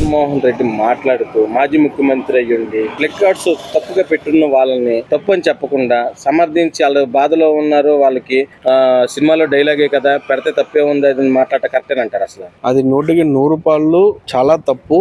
జగన్మోహన్ రెడ్డి మాట్లాడుతూ మాజీ ముఖ్యమంత్రి అయ్యుండి ప్లే కార్డ్స్ తప్పుగా పెట్టున్న వాళ్ళని తప్పు అని చెప్పకుండా సమర్థించి వాళ్ళు బాధలో ఉన్నారు, వాళ్ళకి సినిమాలో డైలాగే కదా పెడితే తప్పే ఉంది అది మాట్లాడటం కరెక్ట్ అంటారు. అసలు అది 100% చాలా తప్పు.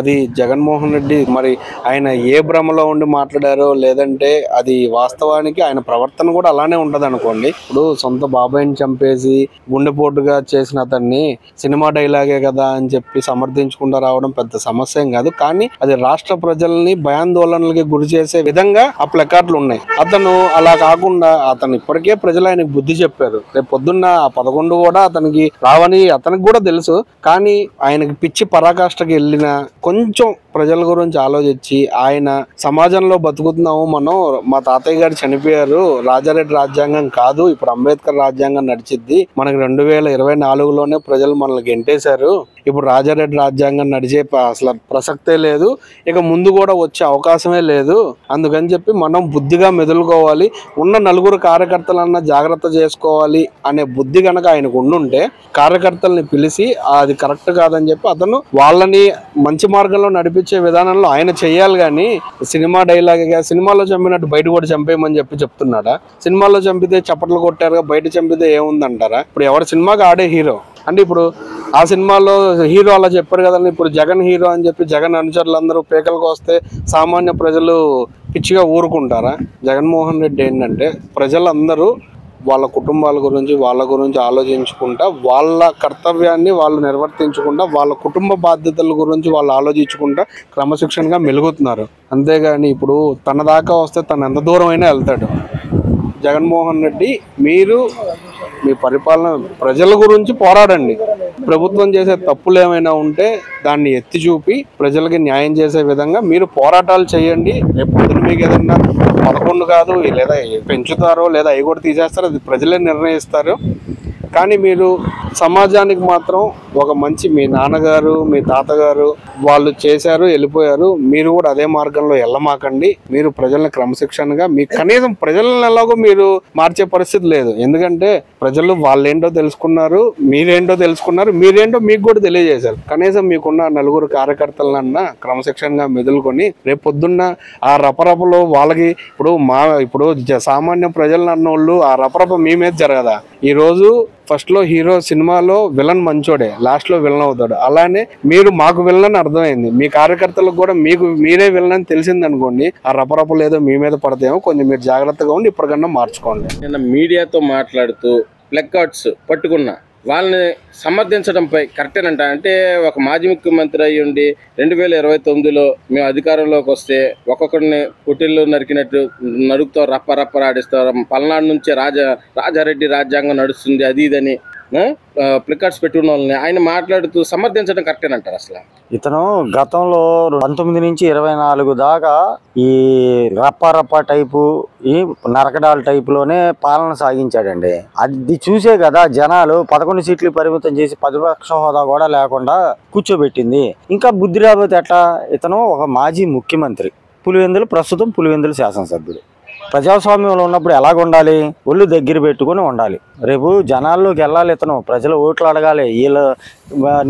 అది జగన్మోహన్ రెడ్డి మరి ఆయన ఏ భ్రమలో ఉండి మాట్లాడారో లేదంటే అది వాస్తవానికి ఆయన ప్రవర్తన కూడా అలానే ఉంటది అనుకోండి. ఇప్పుడు సొంత బాబాయిని చంపేసి గుండెపోటుగా చేసిన అతన్ని సినిమా డైలాగే కదా అని చెప్పి సమర్థించుకుంటూ రావడం పెద్ద సమస్య ఏం కాదు. కానీ అది రాష్ట్ర ప్రజల్ని భయాందోళనలకి గురి చేసే విధంగా ఆ ప్లకార్డులు ఉన్నాయి. అతను అలా కాకుండా అతను ఇప్పటికే ప్రజలు ఆయనకు బుద్ధి చెప్పారు. రేపు పొద్దున్న ఆ 11 కూడా అతనికి రావని అతనికి కూడా తెలుసు. కానీ ఆయనకి పిచ్చి పరాకాష్ఠకి వెళ్ళిన కొంచెం ప్రజల గురించి ఆలోచించి ఆయన సమాజంలో బతుకుతున్నాము మనం, మా తాతయ్య గారు చనిపోయారు, రాజారెడ్డి రాజ్యాంగం కాదు ఇప్పుడు అంబేద్కర్ రాజ్యాంగం నడిచిద్ది, మనకి 2024లోనే ప్రజలు మనల్ని గెంటేశారు, ఇప్పుడు రాజారెడ్డి రాజ్యాంగం నడిచే అసలు ప్రసక్తే లేదు, ఇక ముందు కూడా వచ్చే అవకాశమే లేదు, అందుకని చెప్పి మనం బుద్ధిగా మెదులుకోవాలి, ఉన్న 4 కార్యకర్తలన్నా జాగ్రత్త చేసుకోవాలి అనే బుద్ధి కనుక ఆయనకు ఉండుంటే కార్యకర్తల్ని పిలిచి అది కరెక్ట్ కాదని చెప్పి అతను వాళ్ళని మంచి మార్గంలో నడిపించే విధానంలో ఆయన చెయ్యాలి. కానీ సినిమా డైలాగ్గా సినిమాలో చంపినట్టు బయట కూడా చంపేయమని చెప్తున్నాడా? సినిమాలో చంపితే చప్పట్లు కొట్టారుగా, బయట చంపితే ఏముందంటారా? ఇప్పుడు ఎవరి సినిమాకి ఆడే హీరో అంటే ఇప్పుడు ఆ సినిమాలో హీరో అలా చెప్పారు కదండి. ఇప్పుడు జగన్ హీరో అని చెప్పి జగన్ అనుచరులందరూ పేకలకు వస్తే సామాన్య ప్రజలు పిచ్చిగా ఊరుకుంటారా? జగన్మోహన్ రెడ్డి ఏంటంటే ప్రజలందరూ వాళ్ళ కుటుంబాల గురించి వాళ్ళ గురించి ఆలోచించుకుంటా, వాళ్ళ కర్తవ్యాన్ని వాళ్ళు నిర్వర్తించుకుంటా, వాళ్ళ కుటుంబ బాధ్యతల గురించి వాళ్ళు ఆలోచించుకుంటా క్రమశిక్షణగా మెలుగుతున్నారు. అంతేగాని ఇప్పుడు తన దాకా వస్తే తను ఎంత దూరం అయినా వెళ్తాడు. జగన్మోహన్ రెడ్డి మీరు మీ పరిపాలన ప్రజల గురించి పోరాడండి. ప్రభుత్వం చేసే తప్పులు ఏమైనా ఉంటే దాన్ని ఎత్తి చూపి ప్రజలకి న్యాయం చేసే విధంగా మీరు పోరాటాలు చేయండి. రేపు పొద్దున మీకు ఏదన్నా 11 కాదు లేదా పెంచుతారో లేదా అవి కూడా తీసేస్తారో అది ప్రజలే నిర్ణయిస్తారు. కానీ మీరు సమాజానికి మాత్రం ఒక మంచి మీ నాన్నగారు మీ తాతగారు వాళ్ళు చేశారు వెళ్ళిపోయారు, మీరు కూడా అదే మార్గంలో వెళ్ళమాకండి. మీరు ప్రజల్ని క్రమశిక్షణగా మీ కనీసం ప్రజలను ఎలాగో మీరు మార్చే పరిస్థితి లేదు. ఎందుకంటే ప్రజలు వాళ్ళేంటో తెలుసుకున్నారు, మీరేంటో తెలుసుకున్నారు, మీరేంటో మీకు కూడా తెలియజేశారు. కనీసం మీకున్న 4 కార్యకర్తలన్నా క్రమశిక్షణగా మెదులుకొని రేపు పొద్దున్న ఆ రపరపలో వాళ్ళకి ఇప్పుడు సామాన్య ప్రజలను అన్నోళ్ళు ఆ రపరప మీ మీద జరగదా? ఈరోజు ఫస్ట్లో హీరో సినిమాలో విలన్ మంచోడే, లాస్ట్లో విలన్ అవుతాడు. అలానే మీరు మాకు విలన్ అని అర్థమైంది, మీ కార్యకర్తలకు కూడా మీరే విలన్ అని తెలిసింది అనుకోండి, ఆ రపరపలు ఏదో మీ మీద పడతాయేమో, కొంచెం మీరు జాగ్రత్తగా ఉండి ఇప్పటికన్నా మార్చుకోండి. నిన్న మీడియాతో మాట్లాడుతూ ప్లే కార్డ్స్ పట్టుకున్న వాళ్ళని సమర్థించడంపై కరెక్టేనంట. అంటే ఒక మాజీ ముఖ్యమంత్రి అయ్యి ఉండి 2029లో మేము అధికారంలోకి వస్తే ఒక్కొక్కరిని కుటిల్లో నరికినట్టు నరుకుతో రప్ప ఆడిస్తారు, పల్నాడు నుంచే రాజారెడ్డి రాజ్యాంగం నడుస్తుంది అది ఇదని ప్లే కార్డ్స్ పెట్టుకున్న వాళ్ళని ఆయన మాట్లాడుతూ సమర్థించడం కరెక్టేనంటారు. అసలు ఇతను గతంలో 19 నుంచి 24 దాకా ఈ రప్ప టైపు ఈ నరకడాల టైపులోనే పాలన సాగించాడండి. అది చూసే కదా జనాలు 11 సీట్లు పరిమితం చేసి ప్రతిపక్ష హోదా కూడా లేకుండా కూర్చోబెట్టింది. ఇంకా బుద్ధి రాబోతే ఎట్లా? ఇతను ఒక మాజీ ముఖ్యమంత్రి, ప్రస్తుతం పులివెందుల శాసనసభ్యుడు. ప్రజాస్వామ్యంలో ఉన్నప్పుడు ఎలాగ ఉండాలి? ఒళ్ళు దగ్గర పెట్టుకుని ఉండాలి. రేపు జనాల్లోకి వెళ్ళాలి, ఇతను ప్రజలు ఓట్లు అడగాలి. వీళ్ళు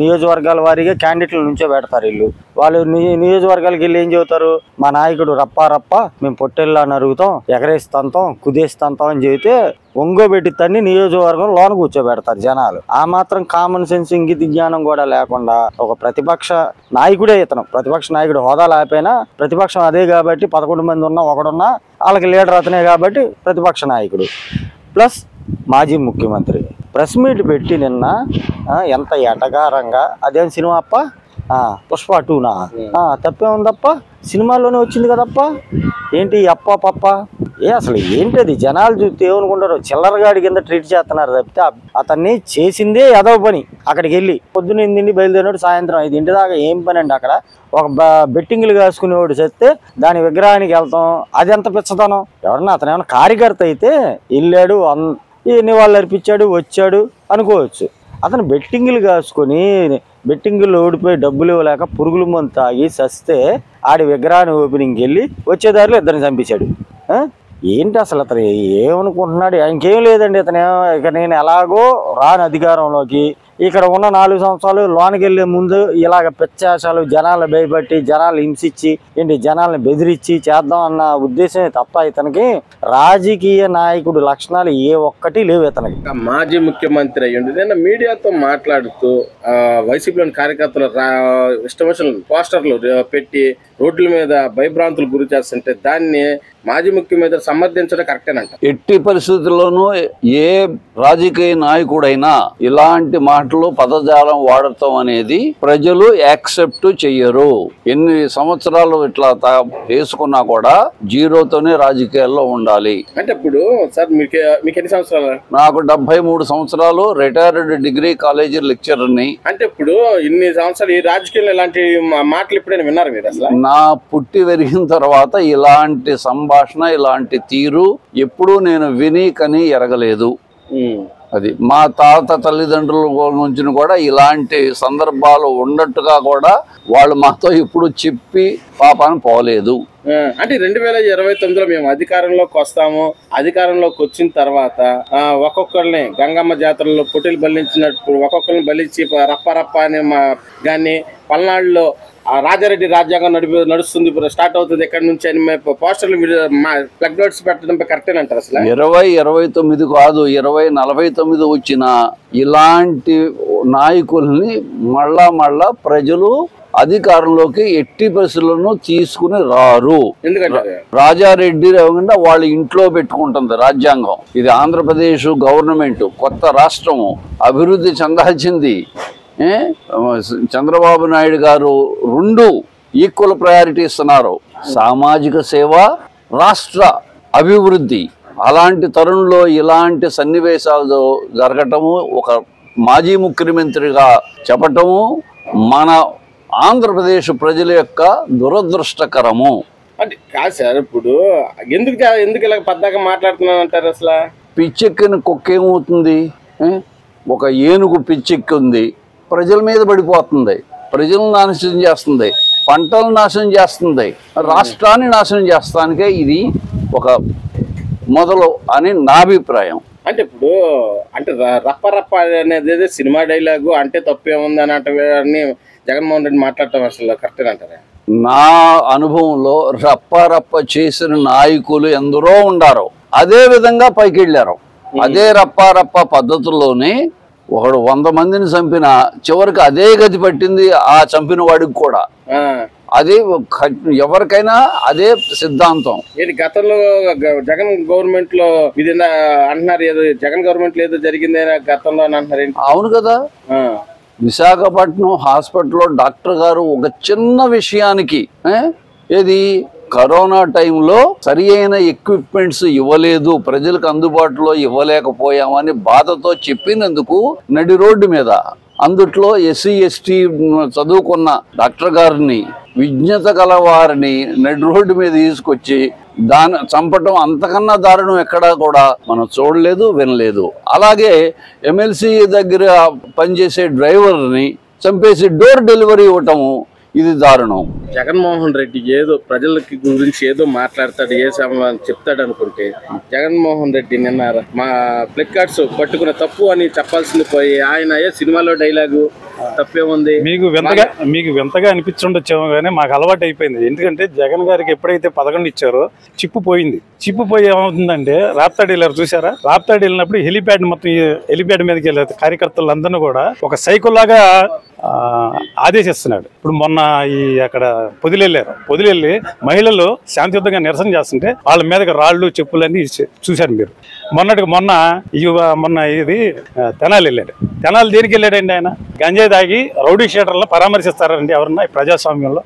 నియోజకవర్గాల వారీగా క్యాండిడేట్లు నుంచో పెడతారు. వాళ్ళు నియోజకవర్గాలకు వెళ్ళి ఏం చెబుతారు? మా నాయకుడు రప్ప మేము పొట్టెల్లా నరుగుతాం, ఎగరేస్తాంతాం, కుదేస్తాంతాం అని చెబితే ఒంగోబెట్టి తన్ని నియోజకవర్గం లోన కూర్చోబెడతారు జనాలు. ఆ మాత్రం కామన్ సెన్స్ ఇంగిత జ్ఞానం కూడా లేకుండా ఒక ప్రతిపక్ష నాయకుడే ఇతను. ప్రతిపక్ష నాయకుడు హోదా లేకపోయినా ప్రతిపక్షం అదే కాబట్టి 11 మంది ఉన్నా ఒకడున్నా వాళ్ళకి లీడర్ అతనే కాబట్టి ప్రతిపక్ష నాయకుడు ప్లస్ మాజీ ముఖ్యమంత్రి. ప్రెస్ మీట్ పెట్టి నిన్న ఎంత ఎటగారంగా అదేం సినిమా అప్ప పుష్ప 2నా తప్పే ఉందప్ప, సినిమాలోనే వచ్చింది కదప్ప, ఏంటి అప్ప పప్ప అసలు ఏంటది? జనాలు చూస్తే ఏమనుకుంటారు? చిల్లరగాడి కింద ట్రీట్ చేస్తున్నారు తప్పితే అతన్ని చేసిందే ఎదవ పని. అక్కడికి వెళ్ళి పొద్దున్న 8 బయలుదేరినోడు సాయంత్రం 5 దాకా ఏం పని అండి? అక్కడ ఒక బెట్టింగ్లు కాసుకునేవాడు చేస్తే దాని విగ్రహానికి వెళ్తాం, అది ఎంత పిచ్చతనం? ఎవరన్నా అతను ఏమన్నా కార్యకర్త అయితే వెళ్ళాడు, నివాళులు అర్పించాడు, వచ్చాడు అనుకోవచ్చు. అతను బెట్టింగ్లు కాసుకొని బెట్టింగ్లు ఓడిపోయి డబ్బులు ఇవ్వలేక పురుగుల మందు తాగి సస్తే ఆడి విగ్రహాన్ని ఓపెనింగ్కి వెళ్ళి వచ్చేదారిలో ఇద్దరిని చంపేశాడు. ఏంటి అసలు అతను ఏమనుకుంటున్నాడు? ఇంకేం లేదండి. ఇతను ఇక నేను ఎలాగో రాని అధికారంలోకి ఇక్కడ ఉన్న 4 సంవత్సరాలు లోనికి వెళ్లే ముందు ఇలాగ పెచ్చాశాలు జనాలు భయపట్టి జనాలు హింసించి జనాలను బెదిరించి చేద్దాం అన్న ఉద్దేశమే తప్ప ఇతనికి రాజకీయ నాయకుడు లక్షణాలు ఏ ఒక్కటి లేవు ఇతనికి. మాజీ ముఖ్యమంత్రి అయ్యండి నిన్న మీడియాతో మాట్లాడుతూ వైసీపీలోని కార్యకర్తలు ఇష్టం వచ్చిన పోస్టర్లు పెట్టి రోడ్ల మీద భయభ్రాంతులు గురి చేస్తుంటే దాన్ని మాజీ ముఖ్యమంత్రి సమర్థించడం కరెక్టేనంట. ఎట్టి పరిస్థితుల్లోనూ ఏ రాజకీయ నాయకుడైనా ఇలాంటి మాటలు పదజాలం వాడటం అనేది ప్రజలు యాక్సెప్ట్ చెయ్యరు. ఎన్ని సంవత్సరాలు ఇట్లా వేసుకున్నా కూడా జీరోతోనే రాజకీయాల్లో ఉండాలి. అంటే ఇప్పుడు సార్ మీకు ఎన్ని సంవత్సరాలు? నాకు 73 సంవత్సరాలు, రిటైర్డ్ డిగ్రీ కాలేజీ లెక్చరర్ని. అంటే ఇప్పుడు ఇన్ని సంవత్సరాలు ఈ రాజకీయంలో ఇలాంటి మాటలు ఎప్పుడైనా విన్నారు మీరు? అసలు నా పుట్టి పెరిగిన తర్వాత ఇలాంటి సంభాషణ, ఇలాంటి తీరు ఎప్పుడూ నేను విని కని ఎరగలేదు. అది మా తాత తల్లిదండ్రుల నుంచి కూడా ఇలాంటి సందర్భాలు ఉన్నట్టుగా కూడా వాళ్ళు మాతో ఇప్పుడు చెప్పి పాపాన్ని పోలేదు. అంటే 2029లో మేము అధికారంలోకి వస్తాము, అధికారంలోకి వచ్చిన తర్వాత ఒక్కొక్కరిని గంగమ్మ జాతరలో పొట్టేలు బలించినట్టు ఒక్కొక్కరిని బలించి రప్ప అని కానీ పల్నాడులో రాజారెడ్డి రాజ్యాంగం నడుస్తుంది, స్టార్ట్ అవుతుంది ఎక్కడి నుంచి అని పోస్టర్లు ప్లగ్ బోర్డ్స్ పెట్టడం కరెక్టేనంటారు? అసలు 2029 కాదు, 2049 వచ్చిన ఇలాంటి నాయకుల్ని మళ్ళా ప్రజలు అధికారంలోకి ఎట్టి పరిస్థితులను తీసుకుని రారు. ఎందుకంటే రాజారెడ్డి కాకుండా వాళ్ళ ఇంట్లో పెట్టుకుంటుంది రాజ్యాంగం. ఇది ఆంధ్రప్రదేశ్ గవర్నమెంట్, కొత్త రాష్ట్రము, అభివృద్ధి చెందాల్సింది. చంద్రబాబు నాయుడు గారు 2 ఈక్వల్ ప్రయారిటీ ఇస్తున్నారు, సామాజిక సేవ, రాష్ట్ర అభివృద్ధి. అలాంటి తరుణంలో ఇలాంటి సన్నివేశాలు జరగటము, ఒక మాజీ ముఖ్యమంత్రిగా చెప్పటము మన ఆంధ్రప్రదేశ్ ప్రజల యొక్క దురదృష్టకరము. అంటే కాదు సార్, ఇప్పుడు ఎందుకు ఇలా పద్దాక మాట్లాడుతున్నాను అంటారు? అసలు పిచ్చెక్కిన కుక్కేమవుతుంది? ఒక ఏనుగు పిచ్చెక్కింది, ప్రజల మీద పడిపోతుంది, ప్రజలను నాశనం చేస్తుంది, పంటలను నాశనం చేస్తుంది, రాష్ట్రాన్ని నాశనం చేస్తానికే ఇది ఒక మొదలు అని నా అభిప్రాయం. అంటే ఇప్పుడు అంటే రప్ప అనేది సినిమా డైలాగు అంటే తప్పేముంది అని జగన్మోహన్ రెడ్డి మాట్లాడటం అసలు కరెక్ట్ అంటారా? నా అనుభవంలో రప్ప చేసిన నాయకులు ఎందరో ఉండారు, అదే విధంగా పైకి వెళ్ళారు. అదే రప్ప పద్ధతుల్లోనే ఒకడు 100 మందిని చంపిన చివరికి అదే గతి పట్టింది ఆ చంపిన వాడికి కూడా. అది ఎవరికైనా అదే సిద్ధాంతం. గతంలో జగన్ గవర్నమెంట్ లో ఇది అంటున్నారు, ఏదో జగన్ గవర్నమెంట్ లో ఏదో జరిగింది గతంలో అని అంటున్నారు. అవును కదా, విశాఖపట్నం హాస్పిటల్లో డాక్టర్ గారు ఒక చిన్న విషయానికి ఏది కరోనా టైంలో సరి అయిన ఎక్విప్మెంట్స్ ఇవ్వలేదు, ప్రజలకు అందుబాటులో ఇవ్వలేకపోయామని బాధతో చెప్పినందుకు నడి రోడ్డు మీద అందుట్లో ఎస్సీ ఎస్టీ చదువుకున్న డాక్టర్ గారిని, విజ్ఞత గల వారిని నడి రోడ్డు మీద తీసుకొచ్చి చంపటం అంతకన్నా దారుణం ఎక్కడా కూడా మనం చూడలేదు, వినలేదు. అలాగే ఎమ్మెల్సీ దగ్గర పనిచేసే డ్రైవర్ని చంపేసి డోర్ డెలివరీ ఇవ్వటము, ఇది దారుణం. జగన్మోహన్ రెడ్డి ఏదో ప్రజలకి గురించి ఏదో మాట్లాడతాడు, ఏ చెప్తాడు అనుకుంటే జగన్మోహన్ రెడ్డి నిన్న మా ప్లగ్ కార్డ్స్ పట్టుకున్న తప్పు అని చెప్పాల్సింది పోయి ఆయన ఏ సినిమాలో డైలాగు తప్పేముంది? మీకు వింతగా అనిపించుండొచ్చేమో కానీ మాకు అలవాటు అయిపోయింది. ఎందుకంటే జగన్ గారికి ఎప్పుడైతే 11 ఇచ్చారో చిప్పు పోయింది. చిప్పు పోయి ఏమవుతుందంటే రాప్తాడు వెళ్ళారు, చూసారా? రాప్తాడు వెళ్ళినప్పుడు హెలిప్యాడ్ మొత్తం హెలిప్యాడ్ మీదకి వెళ్ళారు కార్యకర్తలందరినీ కూడా ఒక సైకోలాగా ఆదేశిస్తున్నాడు. ఇప్పుడు మొన్న అక్కడ పొదిలెళ్ళి మహిళలు శాంతియుతంగా నిరసన చేస్తుంటే వాళ్ళ మీదకి రాళ్ళు చెప్పులన్నీ చూశారు మీరు. మొన్న ఇది తెనాలి వెళ్ళాడు. తెనాలి దేనికి వెళ్ళాడండి? ఆయన గంజాయి తాగి రౌడీ షీటర్లను పరామర్శిస్తారండి ఎవరన్నా ఈ ప్రజాస్వామ్యంలో?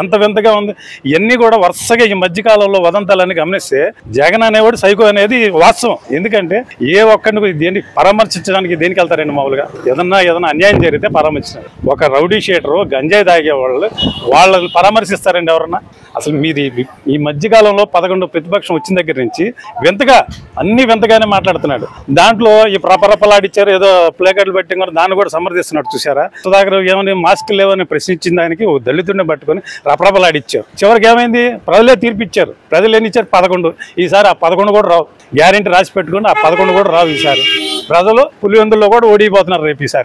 ఎంత వింతగా ఉంది. ఇవన్నీ కూడా వరుసగా ఈ మధ్యకాలంలో వదంతాలని గమనిస్తే జగన్ అనేవాడు సైకో అనేది వాస్తవం. ఎందుకంటే ఏ ఒక్కరిని దేన్ని పరామర్శించడానికి దేనికి వెళ్తారండి? మామూలుగా ఏదన్నా అన్యాయం జరిగితే పరామర్శిస్తారు. ఒక రౌడీ షీటరు గంజాయి తాగే వాళ్ళని పరామర్శిస్తారండి ఎవరన్నా? అసలు మీది ఈ మధ్యకాలంలో 11 ప్రతిపక్షం వచ్చిన దగ్గర నుంచి అన్ని వింతగానే మాట్లాడుతున్నాడు. దాంట్లో ఈ రపరపలాడిచ్చారు, ఏదో ప్లేకార్డులు పెట్టి దాన్ని కూడా సమర్థిస్తున్నాడు. చూసారా? సుధాకర్ ఏమని మాస్క్ లేవని ప్రశ్నించిన దానికి ఓ దళితుడిని పట్టుకొని రపరపలాడిచ్చారు. చివరికి ఏమైంది? ప్రజలే తీర్పిచ్చారు. ప్రజలు ఎన్ని ఇచ్చారు? 11. ఈసారి ఆ 11 కూడా రావు. గ్యారెంటీ రాసి పెట్టుకుని ఆ 11 కూడా రావు. ఈసారి ప్రజలు పులివెందుల్లో కూడా ఓడిపోతున్నారు రేపు ఈసారి.